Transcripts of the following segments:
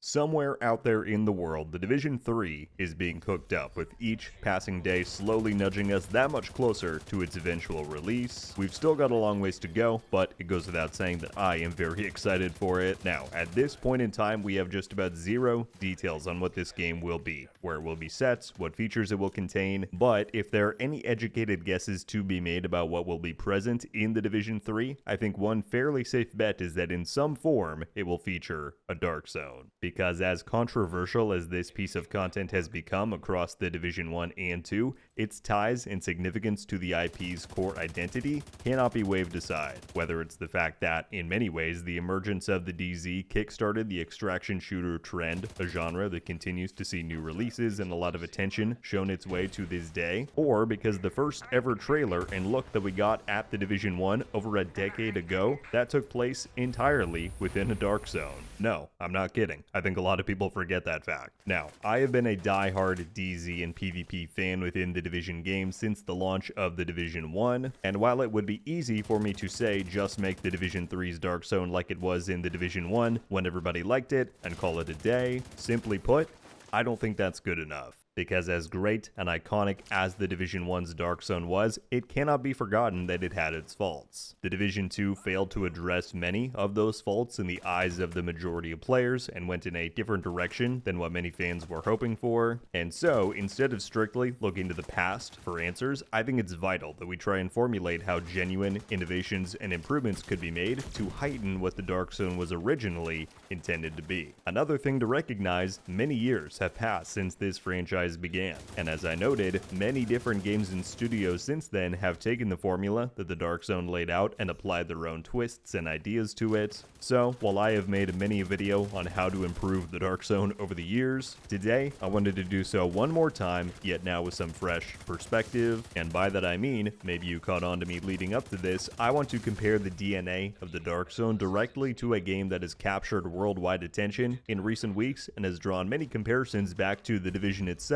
Somewhere out there in the world, the Division 3 is being cooked up, with each passing day slowly nudging us that much closer to its eventual release. We've still got a long ways to go, but it goes without saying that I am very excited for it. Now, at this point in time, we have just about zero details on what this game will be, where it will be set, what features it will contain, but if there are any educated guesses to be made about what will be present in the Division 3, I think one fairly safe bet is that in some form, it will feature a Dark Zone. Because as controversial as this piece of content has become across the Division 1 and 2, its ties and significance to the IP's core identity cannot be waved aside. Whether it's the fact that, in many ways, the emergence of the DZ kickstarted the extraction shooter trend, a genre that continues to see new releases and a lot of attention shown its way to this day, or because the first ever trailer and look that we got at the Division 1 over a decade ago, that took place entirely within a Dark Zone. No, I'm not kidding. I think a lot of people forget that fact. Now, I have been a die-hard DZ and PvP fan within the Division game since the launch of the Division 1, and while it would be easy for me to say just make the Division 3's Dark Zone like it was in the Division 1 when everybody liked it and call it a day, simply put, I don't think that's good enough. Because as great and iconic as the Division 1's Dark Zone was, it cannot be forgotten that it had its faults. The Division 2 failed to address many of those faults in the eyes of the majority of players and went in a different direction than what many fans were hoping for. And so, instead of strictly looking to the past for answers, I think it's vital that we try and formulate how genuine innovations and improvements could be made to heighten what the Dark Zone was originally intended to be. Another thing to recognize, many years have passed since this franchise began, and as I noted, many different games and studios since then have taken the formula that the Dark Zone laid out and applied their own twists and ideas to it. So, while I have made many a video on how to improve the Dark Zone over the years, today I wanted to do so one more time, yet now with some fresh perspective, and by that I mean, maybe you caught on to me leading up to this, I want to compare the DNA of the Dark Zone directly to a game that has captured worldwide attention in recent weeks and has drawn many comparisons back to the Division itself,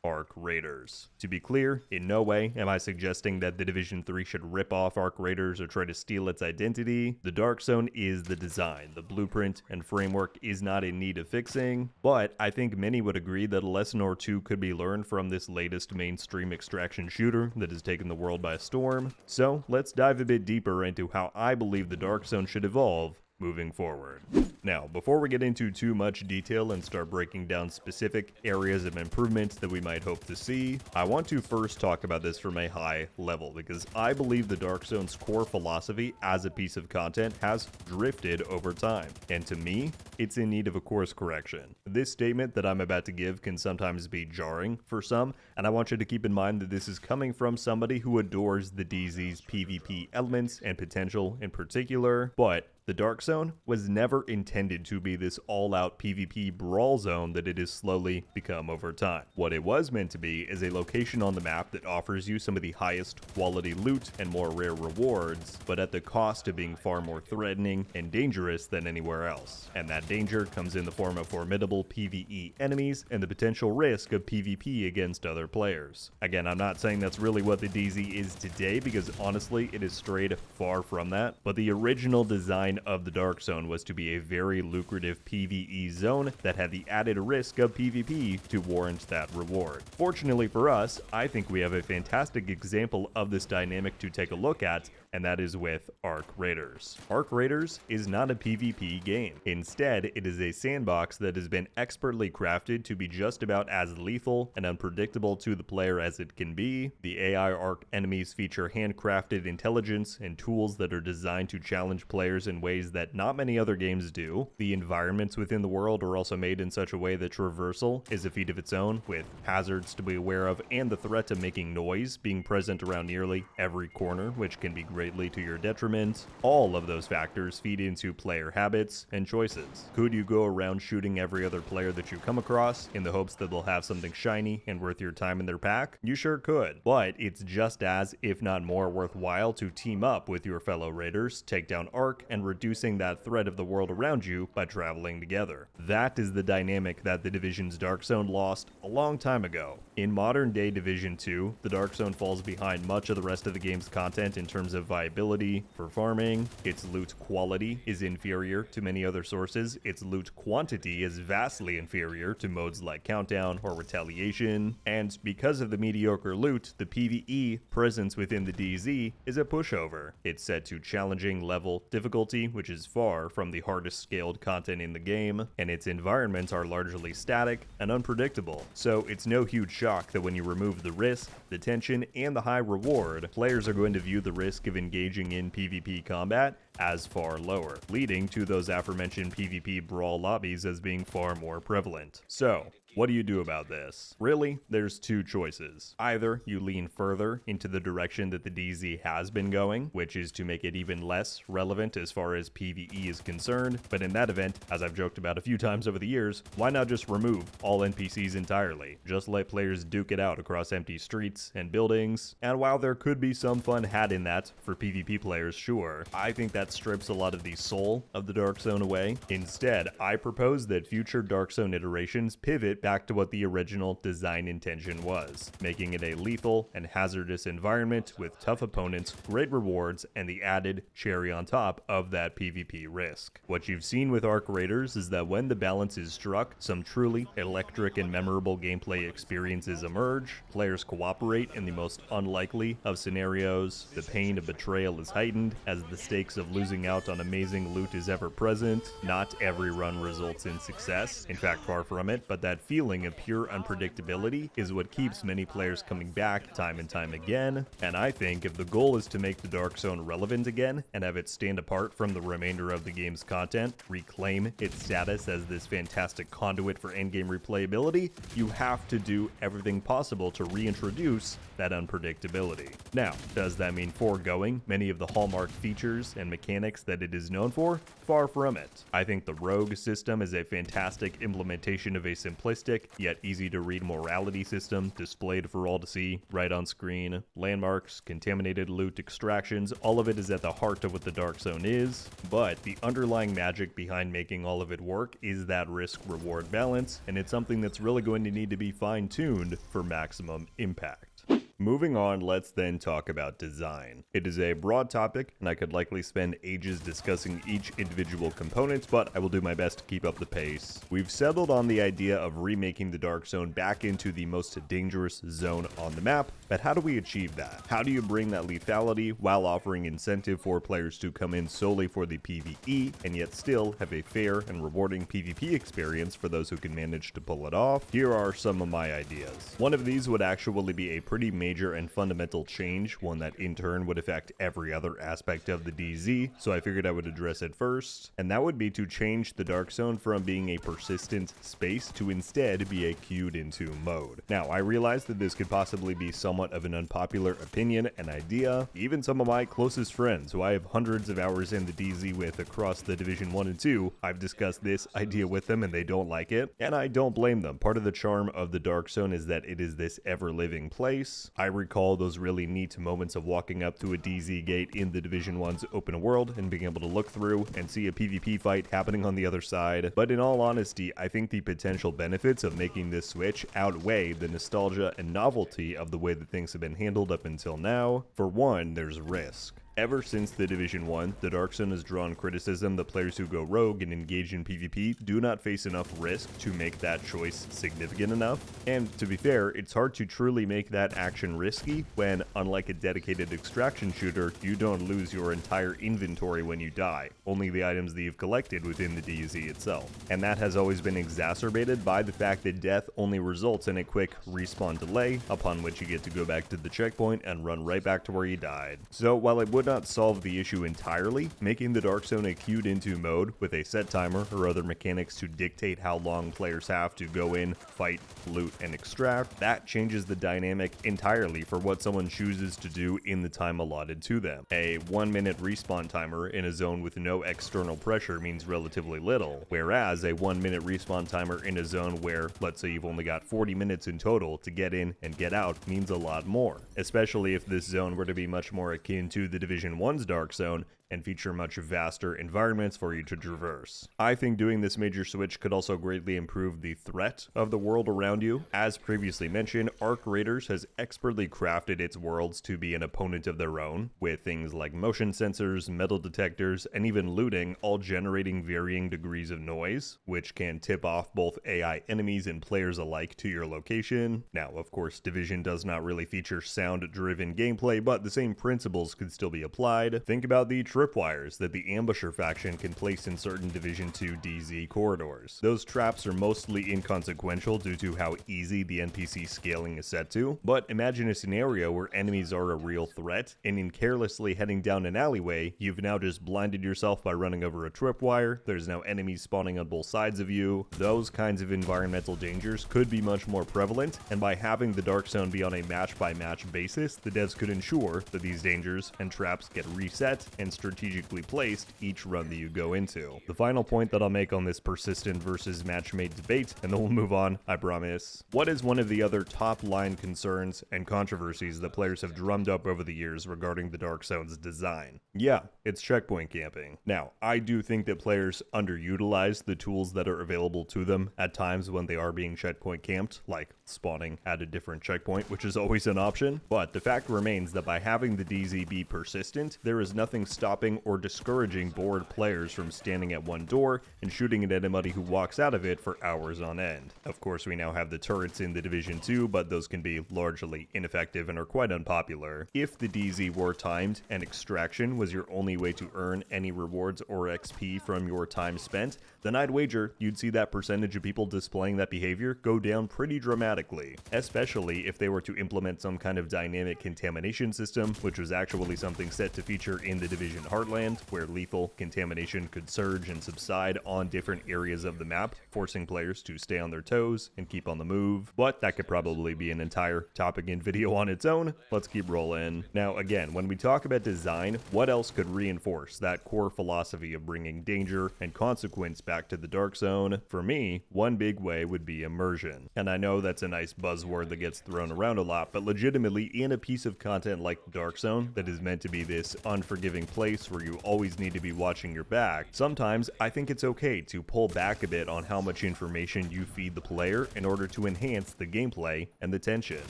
Arc Raiders. To be clear, in no way am I suggesting that the Division 3 should rip off Arc Raiders or try to steal its identity. The Dark Zone is the design, the blueprint and framework is not in need of fixing, but I think many would agree that a lesson or two could be learned from this latest mainstream extraction shooter that has taken the world by storm. So let's dive a bit deeper into how I believe the Dark Zone should evolve moving forward. Now, before we get into too much detail and start breaking down specific areas of improvements that we might hope to see, I want to first talk about this from a high level, because I believe the Dark Zone's core philosophy as a piece of content has drifted over time, and to me, it's in need of a course correction. This statement that I'm about to give can sometimes be jarring for some, and I want you to keep in mind that this is coming from somebody who adores the DZ's PvP elements and potential in particular, but the Dark Zone was never intended to be this all-out PvP brawl zone that it has slowly become over time. What it was meant to be is a location on the map that offers you some of the highest quality loot and more rare rewards, but at the cost of being far more threatening and dangerous than anywhere else. And that danger comes in the form of formidable PvE enemies and the potential risk of PvP against other players. Again, I'm not saying that's really what the DZ is today, because honestly, it is strayed far from that, but the original design of the Dark Zone was to be a very lucrative PvE zone that had the added risk of PvP to warrant that reward. Fortunately for us, I think we have a fantastic example of this dynamic to take a look at, and that is with Arc Raiders. Arc Raiders is not a PvP game. Instead, it is a sandbox that has been expertly crafted to be just about as lethal and unpredictable to the player as it can be. The AI Arc enemies feature handcrafted intelligence and tools that are designed to challenge players in ways that not many other games do. The environments within the world are also made in such a way that traversal is a feat of its own, with hazards to be aware of and the threat of making noise being present around nearly every corner, which can be greatly to your detriment. All of those factors feed into player habits and choices. Could you go around shooting every other player that you come across in the hopes that they'll have something shiny and worth your time in their pack? You sure could, but it's just as, if not more, worthwhile to team up with your fellow raiders, take down Arc, and reducing that threat of the world around you by traveling together. That is the dynamic that the Division's Dark Zone lost a long time ago. In modern day Division 2, the Dark Zone falls behind much of the rest of the game's content in terms of verifiability for farming, its loot quality is inferior to many other sources, its loot quantity is vastly inferior to modes like Countdown or Retaliation, and because of the mediocre loot, the PvE presence within the DZ is a pushover. It's set to challenging level difficulty, which is far from the hardest scaled content in the game, and its environments are largely static and unpredictable. So it's no huge shock that when you remove the risk, the tension, and the high reward, players are going to view the risk of engaging in PvP combat as far lower, leading to those aforementioned PvP brawl lobbies as being far more prevalent. So, what do you do about this? Really, there's two choices. Either you lean further into the direction that the DZ has been going, which is to make it even less relevant as far as PvE is concerned, but in that event, as I've joked about a few times over the years, why not just remove all NPCs entirely? Just let players duke it out across empty streets and buildings, and while there could be some fun had in that for PvP players, sure, I think that strips a lot of the soul of the Dark Zone away. Instead, I propose that future Dark Zone iterations pivot back to what the original design intention was, making it a lethal and hazardous environment with tough opponents, great rewards, and the added cherry on top of that PvP risk. What you've seen with Arc Raiders is that when the balance is struck, some truly electric and memorable gameplay experiences emerge, players cooperate in the most unlikely of scenarios, the pain of betrayal is heightened as the stakes of losing out on amazing loot is ever present. Not every run results in success, in fact far from it, but that feeling of pure unpredictability is what keeps many players coming back time and time again, and I think if the goal is to make the Dark Zone relevant again and have it stand apart from the remainder of the game's content, reclaim its status as this fantastic conduit for endgame replayability, you have to do everything possible to reintroduce that unpredictability. Now, does that mean foregoing many of the hallmark features and mechanics that it is known for? Far from it. I think the Rogue system is a fantastic implementation of a simplistic yet easy to read morality system displayed for all to see right on screen. Landmarks, contaminated loot, extractions, all of it is at the heart of what the Dark Zone is, but the underlying magic behind making all of it work is that risk-reward balance, and it's something that's really going to need to be fine-tuned for maximum impact. Moving on, let's then talk about design. It is a broad topic, and I could likely spend ages discussing each individual component, but I will do my best to keep up the pace. We've settled on the idea of remaking the Dark Zone back into the most dangerous zone on the map, but how do we achieve that? How do you bring that lethality while offering incentive for players to come in solely for the PvE, and yet still have a fair and rewarding PvP experience for those who can manage to pull it off? Here are some of my ideas. One of these would actually be a pretty major and fundamental change, one that in turn would affect every other aspect of the DZ, so I figured I would address it first, and that would be to change the Dark Zone from being a persistent space to instead be a queued into mode. Now, I realize that this could possibly be somewhat of an unpopular opinion and idea. Even some of my closest friends, who I have hundreds of hours in the DZ with across the Division 1 and 2, I've discussed this idea with them and they don't like it, and I don't blame them. Part of the charm of the Dark Zone is that it is this ever-living place. I recall those really neat moments of walking up to a DZ gate in the Division 1's open world and being able to look through and see a PvP fight happening on the other side. But in all honesty, I think the potential benefits of making this switch outweigh the nostalgia and novelty of the way that things have been handled up until now. For one, there's risk. Ever since the Division 1, the Dark Zone has drawn criticism that players who go rogue and engage in PvP do not face enough risk to make that choice significant enough. And to be fair, it's hard to truly make that action risky when, unlike a dedicated extraction shooter, you don't lose your entire inventory when you die, only the items that you've collected within the DZ itself. And that has always been exacerbated by the fact that death only results in a quick respawn delay, upon which you get to go back to the checkpoint and run right back to where you died. So while it would not solve the issue entirely, making the Dark Zone a queued into mode with a set timer or other mechanics to dictate how long players have to go in, fight, loot, and extract, that changes the dynamic entirely for what someone chooses to do in the time allotted to them. A 1-minute respawn timer in a zone with no external pressure means relatively little, whereas a 1-minute respawn timer in a zone where, let's say you've only got 40 minutes in total to get in and get out, means a lot more, especially if this zone were to be much more akin to the Division 1's Dark Zone, and feature much vaster environments for you to traverse. I think doing this major switch could also greatly improve the threat of the world around you. As previously mentioned, Arc Raiders has expertly crafted its worlds to be an opponent of their own, with things like motion sensors, metal detectors, and even looting all generating varying degrees of noise, which can tip off both AI enemies and players alike to your location. Now, of course, Division does not really feature sound-driven gameplay, but the same principles could still be applied. Think about the tripwires that the Ambusher faction can place in certain Division 2 DZ corridors. Those traps are mostly inconsequential due to how easy the NPC scaling is set to, but imagine a scenario where enemies are a real threat, and in carelessly heading down an alleyway, you've now just blinded yourself by running over a tripwire. There's now enemies spawning on both sides of you. Those kinds of environmental dangers could be much more prevalent, and by having the Dark Zone be on a match-by-match basis, the devs could ensure that these dangers and traps get reset and strategically placed each run that you go into. The final point that I'll make on this persistent versus match-made debate, and then we'll move on, I promise. What is one of the other top-line concerns and controversies that players have drummed up over the years regarding the Dark Zone's design? Yeah, it's checkpoint camping. Now, I do think that players underutilize the tools that are available to them at times when they are being checkpoint camped, like spawning at a different checkpoint, which is always an option, but the fact remains that by having the DZ be persistent, there is nothing stopping or discouraging bored players from standing at one door and shooting at anybody who walks out of it for hours on end. Of course, we now have the turrets in the Division 2, but those can be largely ineffective and are quite unpopular. If the DZ were timed and extraction was your only way to earn any rewards or XP from your time spent, then I'd wager you'd see that percentage of people displaying that behavior go down pretty dramatically, especially if they were to implement some kind of dynamic contamination system, which was actually something set to feature in the Division Heartland, where lethal contamination could surge and subside on different areas of the map, forcing players to stay on their toes and keep on the move. But that could probably be an entire topic and video on its own. Let's keep rolling. Now, again, when we talk about design, what else could reinforce that core philosophy of bringing danger and consequence back to the Dark Zone? For me, one big way would be immersion. And I know that's a nice buzzword that gets thrown around a lot, but legitimately in a piece of content like Dark Zone that is meant to be this unforgiving place where you always need to be watching your back, sometimes I think it's okay to pull back a bit on how much information you feed the player in order to enhance the gameplay and the tension.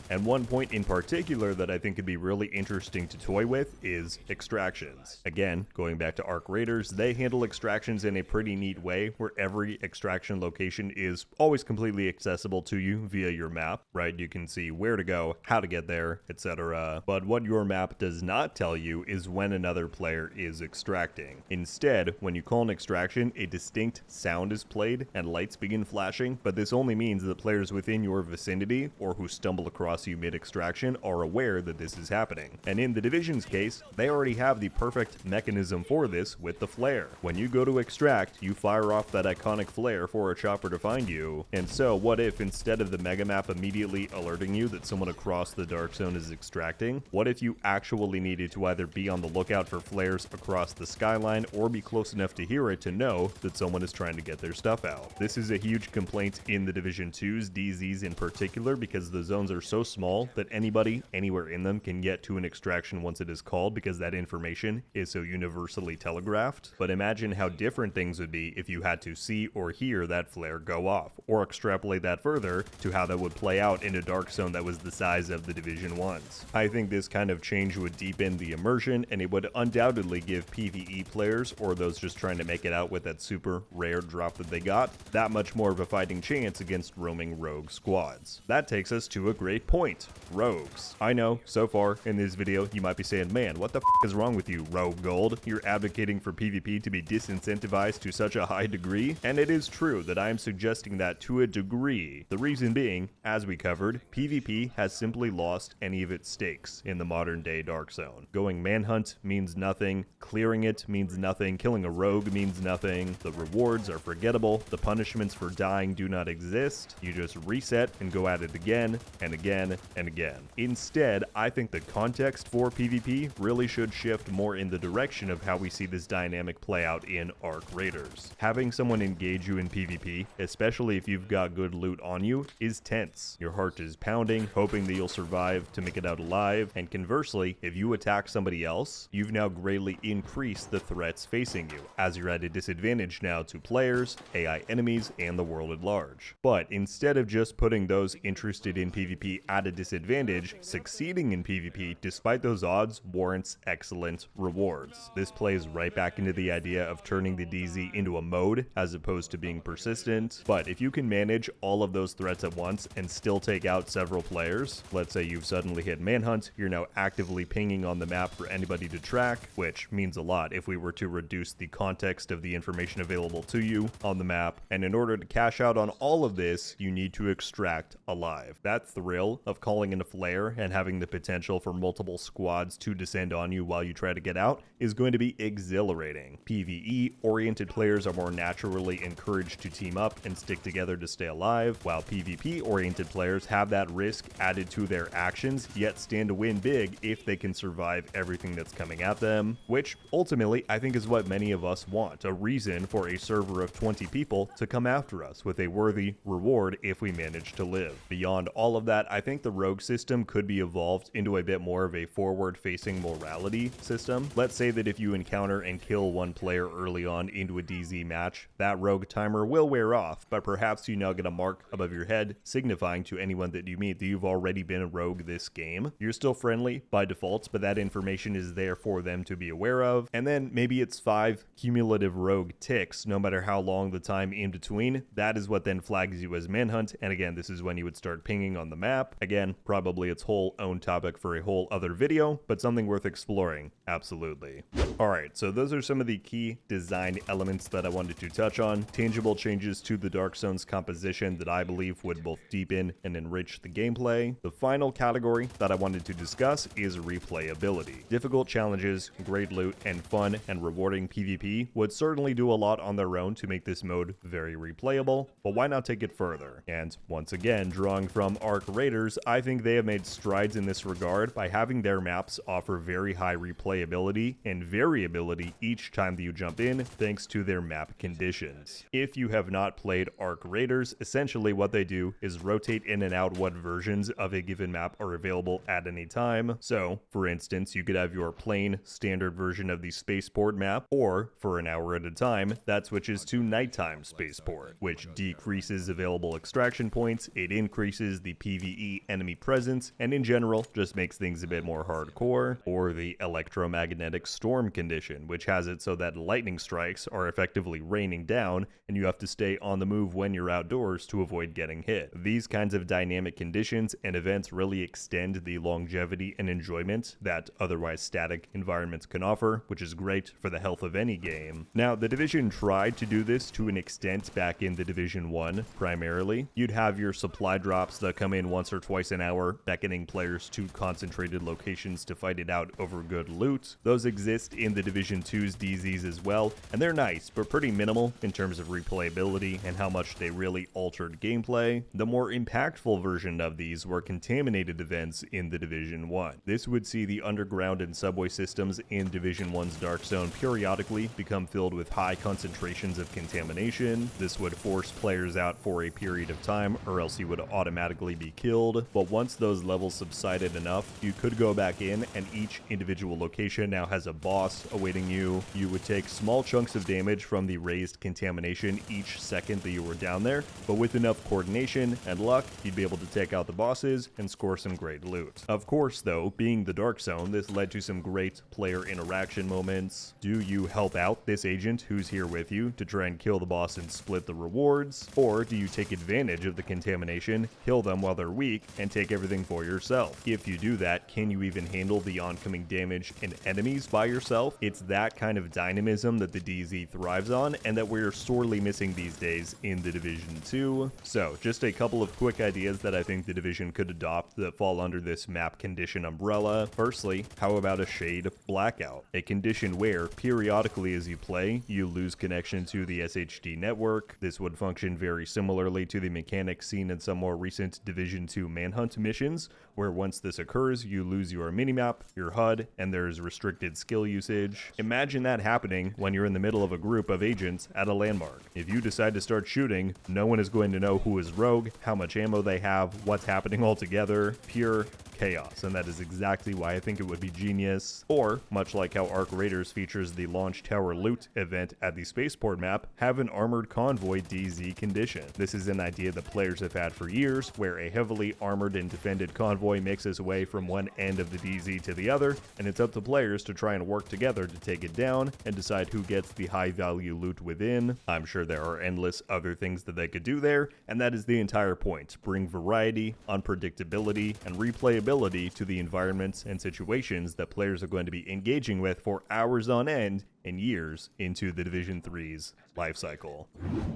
And one point in particular that I think could be really interesting to toy with is extractions. Again, going back to Arc Raiders, they handle extractions in a pretty neat way where every extraction location is always completely accessible to you via your map, right? You can see where to go, how to get there, etc. But what your map does not tell you is when another player is extracting. Instead, when you call an extraction, a distinct sound is played and lights begin flashing, but this only means that players within your vicinity or who stumble across you mid-extraction are aware that this is happening. And in the Division's case, they already have the perfect mechanism for this with the flare. When you go to extract, you fire off that iconic flare for a chopper to find you. And so what if instead of the mega map immediately alerting you that someone across the Dark Zone is extracting, what if you actually needed to either be on the lookout for flares across the skyline or be close enough to hear it to know that someone is trying to get their stuff out? This is a huge complaint in the Division 2's DZs in particular because the zones are so small that anybody anywhere in them can get to an extraction once it is called because that information is so universally telegraphed. But imagine how different things would be if you had to see or hear that flare go off, or extrapolate that further to how that would play out in a Dark Zone that was the size of the Division 1's. I think this kind of change would deepen the immersion, and it would undoubtedly give PvE players, or those just trying to make it out with that super rare drop that they got, that much more of a fighting chance against roaming rogue squads. That takes us to a great point: rogues. I know, so far in this video, you might be saying, man, what the f is wrong with you, RogueGold? You're advocating for PvP to be disincentivized to such a high degree? And it is true that I am suggesting that to a degree. The reason being, as we covered, PvP has simply lost any of its stakes in the modern day Dark Zone. Going manhunt means nothing, clearing it means nothing, killing a rogue means nothing, the rewards are forgettable, the punishments for dying do not exist, you just reset and go at it again and again and again. Instead, I think the context for PvP really should shift more in the direction of how we see this dynamic play out in Arc Raiders. Having someone engage you in PvP, especially if you've got good loot on you, is tense. Your heart is pounding, hoping that you'll survive to make it out alive, and conversely, if you attack somebody else, you've now greatly greatly increase the threats facing you, as you're at a disadvantage now to players, AI enemies, and the world at large. But instead of just putting those interested in PvP at a disadvantage, succeeding in PvP despite those odds warrants excellent rewards. This plays right back into the idea of turning the DZ into a mode as opposed to being persistent. But if you can manage all of those threats at once and still take out several players, let's say you've suddenly hit manhunt, you're now actively pinging on the map for anybody to track, which means a lot if we were to reduce the context of the information available to you on the map. And in order to cash out on all of this, you need to extract alive. That thrill of calling in a flare and having the potential for multiple squads to descend on you while you try to get out is going to be exhilarating. PvE-oriented players are more naturally encouraged to team up and stick together to stay alive, while PvP-oriented players have that risk added to their actions, yet stand to win big if they can survive everything that's coming at them, which ultimately I think is what many of us want, a reason for a server of 20 people to come after us with a worthy reward if we manage to live. Beyond all of that, I think the rogue system could be evolved into a bit more of a forward-facing morality system. Let's say that if you encounter and kill one player early on into a DZ match, that rogue timer will wear off, but perhaps you now get a mark above your head signifying to anyone that you meet that you've already been a rogue this game. You're still friendly by default, but that information is there for them to be aware of. And then maybe it's 5 cumulative rogue ticks, no matter how long the time in between. That is what then flags you as manhunt, and again, this is when you would start pinging on the map. Again, probably its whole own topic for a whole other video, but something worth exploring, absolutely. Alright, so those are some of the key design elements that I wanted to touch on. Tangible changes to the Dark Zone's composition that I believe would both deepen and enrich the gameplay. The final category that I wanted to discuss is replayability. Difficult challenges, great loot, and fun and rewarding PvP would certainly do a lot on their own to make this mode very replayable, but why not take it further? And once again, drawing from Arc Raiders, I think they have made strides in this regard by having their maps offer very high replayability and variability each time that you jump in, thanks to their map conditions. If you have not played Arc Raiders, essentially what they do is rotate in and out what versions of a given map are available at any time. So, for instance, you could have your plain standard version of the spaceport map, or for an hour at a time, that switches to nighttime spaceport, which decreases available extraction points, it increases the PvE enemy presence, and in general just makes things a bit more hardcore. Or the electromagnetic storm condition, which has it so that lightning strikes are effectively raining down and you have to stay on the move when you're outdoors to avoid getting hit. These kinds of dynamic conditions and events really extend the longevity and enjoyment that otherwise static environments can offer, which is great for the health of any game. Now, the Division tried to do this to an extent back in the Division 1 primarily. You'd have your supply drops that come in once or twice an hour, beckoning players to concentrated locations to fight it out over good loot. Those exist in the Division 2's DZs as well, and they're nice, but pretty minimal in terms of replayability and how much they really altered gameplay. The more impactful version of these were contaminated events in the Division 1. This would see the underground and subway systems in Division 1's Dark Zone periodically become filled with high concentrations of contamination. This would force players out for a period of time, or else you would automatically be killed. But once those levels subsided enough, you could go back in, and each individual location now has a boss awaiting you. You would take small chunks of damage from the raised contamination each second that you were down there, but with enough coordination and luck, you'd be able to take out the bosses and score some great loot. Of course, though, being the Dark Zone, this led to some great player interaction moments. Do you help out this agent who's here with you to try and kill the boss and split the rewards? Or do you take advantage of the contamination, kill them while they're weak, and take everything for yourself? If you do that, can you even handle the oncoming damage and enemies by yourself? It's that kind of dynamism that the DZ thrives on, and that we're sorely missing these days in the Division 2. So, just a couple of quick ideas that I think the Division could adopt that fall under this map condition umbrella. Firstly, how about a shade blackout? A condition where, periodically as you play, you lose connection to the SHD network. This would function very similarly to the mechanics seen in some more recent Division 2 manhunt missions, where once this occurs, you lose your minimap, your HUD, and there's restricted skill usage. Imagine that happening when you're in the middle of a group of agents at a landmark. If you decide to start shooting, no one is going to know who is rogue, how much ammo they have, what's happening altogether. Pure chaos, and that is exactly why I think it would be genius. Or, much like how Arc Raiders features the Launch Tower Loot event at the Spaceport map, have an Armored Convoy DZ condition. This is an idea that players have had for years, where a heavily armored and defended convoy makes its way from one end of the DZ to the other, and it's up to players to try and work together to take it down and decide who gets the high value loot within. I'm sure there are endless other things that they could do there, and that is the entire point. Bring variety, unpredictability, and replayability to the environments and situations that players are going to be engaging with for hours on end and years into the Division 3's life cycle.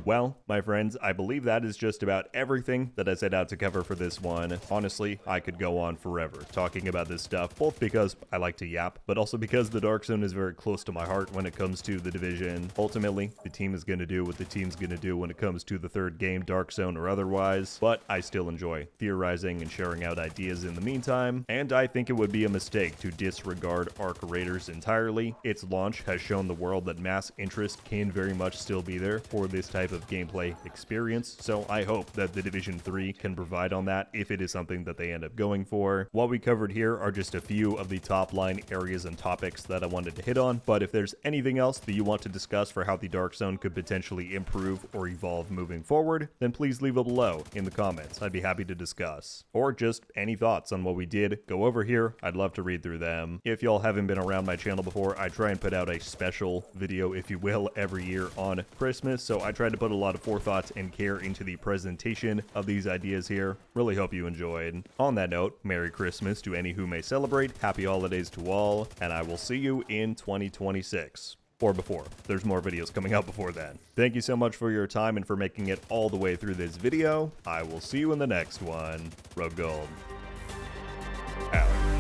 Well, my friends, I believe that is just about everything that I set out to cover for this one. Honestly, I could go on forever talking about this stuff, both because I like to yap, but also because the Dark Zone is very close to my heart when it comes to the Division. Ultimately, the team is going to do what the team's going to do when it comes to the third game, Dark Zone or otherwise, but I still enjoy theorizing and sharing out ideas in the meantime, and I think it would be a mistake to disregard Arc Raiders entirely. Its launch has shown the world that mass interest can very much still be there for this type of gameplay experience, so I hope that the Division 3 can provide on that if it is something that they end up going for. What we covered here are just a few of the top line areas and topics that I wanted to hit on, but if there's anything else that you want to discuss for how the Dark Zone could potentially improve or evolve moving forward, then please leave it below in the comments. I'd be happy to discuss. Or just any thoughts on what we did go over here. I'd love to read through them. If y'all haven't been around my channel before, I try and put out a special video, if you will, every year on Christmas, so I tried to put a lot of forethought and care into the presentation of these ideas here. Really hope you enjoyed. On that note, Merry Christmas to any who may celebrate, Happy Holidays to all, and I will see you in 2026. Or before. There's more videos coming out before then. Thank you so much for your time and for making it all the way through this video. I will see you in the next one. RogueGold out.